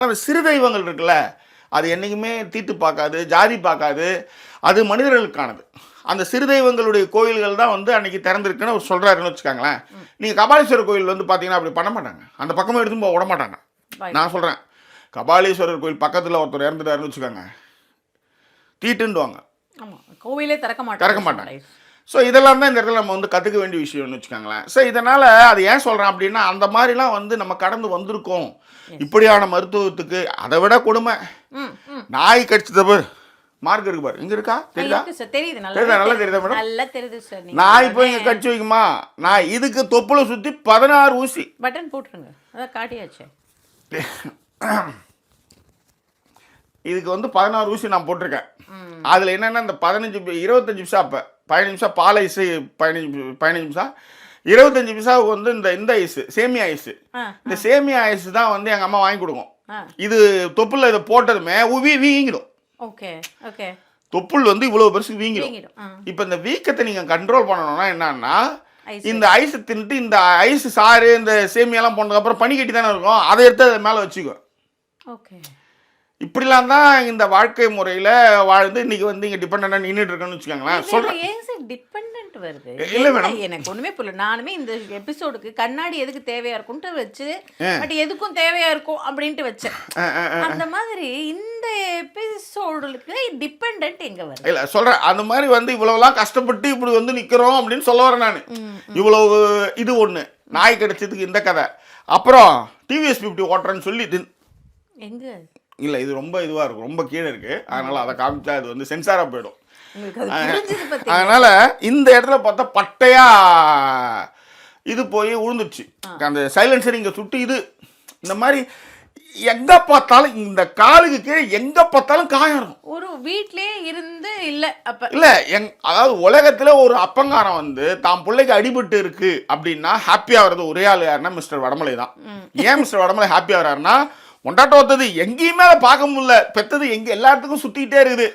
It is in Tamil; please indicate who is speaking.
Speaker 1: அந்த சிறு தெய்வங்கள் இருக்குல்ல, அது என்றைக்குமே தீட்டு பார்க்காது, ஜாதி பார்க்காது. அது மனிதர்களுக்கானது. அந்த சிறு தெய்வங்களுடைய கோயில்கள் தான் வந்து அன்றைக்கி திறந்திருக்குன்னு அவர் சொல்கிறாருன்னு வச்சுக்காங்களேன். நீங்கள் கபாலீஸ்வரர் கோயில் வந்து பார்த்தீங்கன்னா அப்படி பண்ண மாட்டாங்க. அந்த பக்கமாக எடுத்து போக விட மாட்டாங்க. நான் சொல்கிறேன், கபாலீஸ்வரர் கோயில் பக்கத்தில் ஒருத்தர் இறந்துட்டாருன்னு வச்சுக்கோங்க, தீட்டுன்னுவாங்க.
Speaker 2: கோவிலே திறக்க
Speaker 1: மாட்டாங்க. ஸோ இதெல்லாம் தான் இந்த இடத்துல நம்ம வந்து கற்றுக்க வேண்டிய விஷயம்னு வச்சுக்கோங்களேன். ஸோ இதனால் அது ஏன் சொல்கிறேன் அப்படின்னா, அந்த மாதிரிலாம் வந்து நம்ம கடந்து வந்திருக்கோம். இப்படியான மருத்துவத்துக்கு அதை விட கொடுமை, நாய் கடிச்சது மார்க் இருக்கு பாரு, இங்கே இருக்கா தெரியுதா? நல்லா தெரியுதா மேடம்? நாய் போய் இங்கே கடிச்சு வைக்குமா? நான் இதுக்கு தொப்புல சுற்றி 16 ஊசி
Speaker 2: பட்டன் போட்டுருங்க, அதான் காட்டியாச்சு.
Speaker 1: இதுக்கு வந்து 16 ஊசி நான் போட்டிருக்கேன். அதில் என்னென்னா இந்த 25 நிமிஷம், அப்போ 15 நிமிஷம் பால் ஐஸு, 15 நிமிஷம் 25 நிமிஷம் வந்து இந்த ஐஸு, சேமியா ஐஸு. இந்த சேமியா ஐஸு தான் வந்து எங்கள் அம்மா வாங்கி கொடுக்கும். இது தொப்புல இதை போட்டதுமே வீங்கிடும்.
Speaker 2: ஓகே ஓகே,
Speaker 1: தொப்புள் வந்து இவ்வளோ பெருசு வீங்கிடும். இப்போ இந்த வீக்கத்தை நீங்கள் கண்ட்ரோல் பண்ணணும்னா என்னன்னா, இந்த ஐஸை தின்ட்டு இந்த ஐஸ் சாறு இந்த சேமியாலாம் போனதுக்கப்புறம் பனி கட்டி தானே இருக்கும், அதை எடுத்து அதை மேலே வச்சுக்கோ.
Speaker 2: ஓகே,
Speaker 1: இப்படிலாம் தான் இந்த வாழ்க்கை முறையில் வாழ்ந்து இன்னைக்கு வந்து இங்கே டிபெண்டாக நின்றுட்டு இருக்கேன்னு வச்சுக்கோங்களேன். சொல்கிறேன்
Speaker 2: டிபெண்ட் வருது.
Speaker 1: இல்லை மேடம்,
Speaker 2: எனக்கு ஒன்றுமே புரியல. நானுமே இந்த எபிசோடுக்கு கண்ணாடி எதுக்கு தேவையா இருக்கும்ட்டு வச்சு, பட் எதுக்கும் தேவையா இருக்கும் அப்படின்ட்டு வச்சேன். அந்த மாதிரி இந்த எபிசோடுக்கு டிபெண்ட் எங்க வருது?
Speaker 1: இல்லை சொல்கிறேன், அந்த மாதிரி வந்து இவ்வளோலாம் கஷ்டப்பட்டு இப்படி வந்து நிற்கிறோம் அப்படின்னு சொல்ல வரேன் நான். இவ்வளவு இது ஒன்று நாய் கிடைச்சதுக்கு இந்த கதை. அப்புறம் டிவிஎஸ் 50 ஓட்டுறேன்னு சொல்லி
Speaker 2: எங்க
Speaker 1: இல்லை, இது ரொம்ப இதுவாக இருக்கும், ரொம்ப கீழே இருக்குது. அதனால் அதை காமிச்சா இது வந்து சென்சாராக போயிடும். அதனால் இந்த இடத்துல பார்த்தா பட்டையாக இது போய் விழுந்துருச்சு. அந்த சைலன்சர் இங்கே சுட்டு இது இந்த மாதிரி எங்கே பார்த்தாலும் இந்த காலுக்கு கீழே எங்கே பார்த்தாலும் காயம்.
Speaker 2: ஒரு வீட்லேயே இருந்து இல்லை அப்போ
Speaker 1: இல்லை அதாவது உலகத்தில் ஒரு அப்பங்காரம் வந்து தான் பிள்ளைக்கு அடிபட்டு இருக்கு அப்படின்னா ஹாப்பியாக வர்றது ஒரே ஆள் யாருன்னா மிஸ்டர் வடமலை தான். ஏன் மிஸ்டர் வடமலை ஹாப்பியாக வர்றாருன்னா, ஒண்டாட்டம் வந்தது எங்கேயுமே அதை பார்க்க முடியல, பெற்றது எங்கே எல்லாத்துக்கும் சுற்றிக்கிட்டே இருக்குது.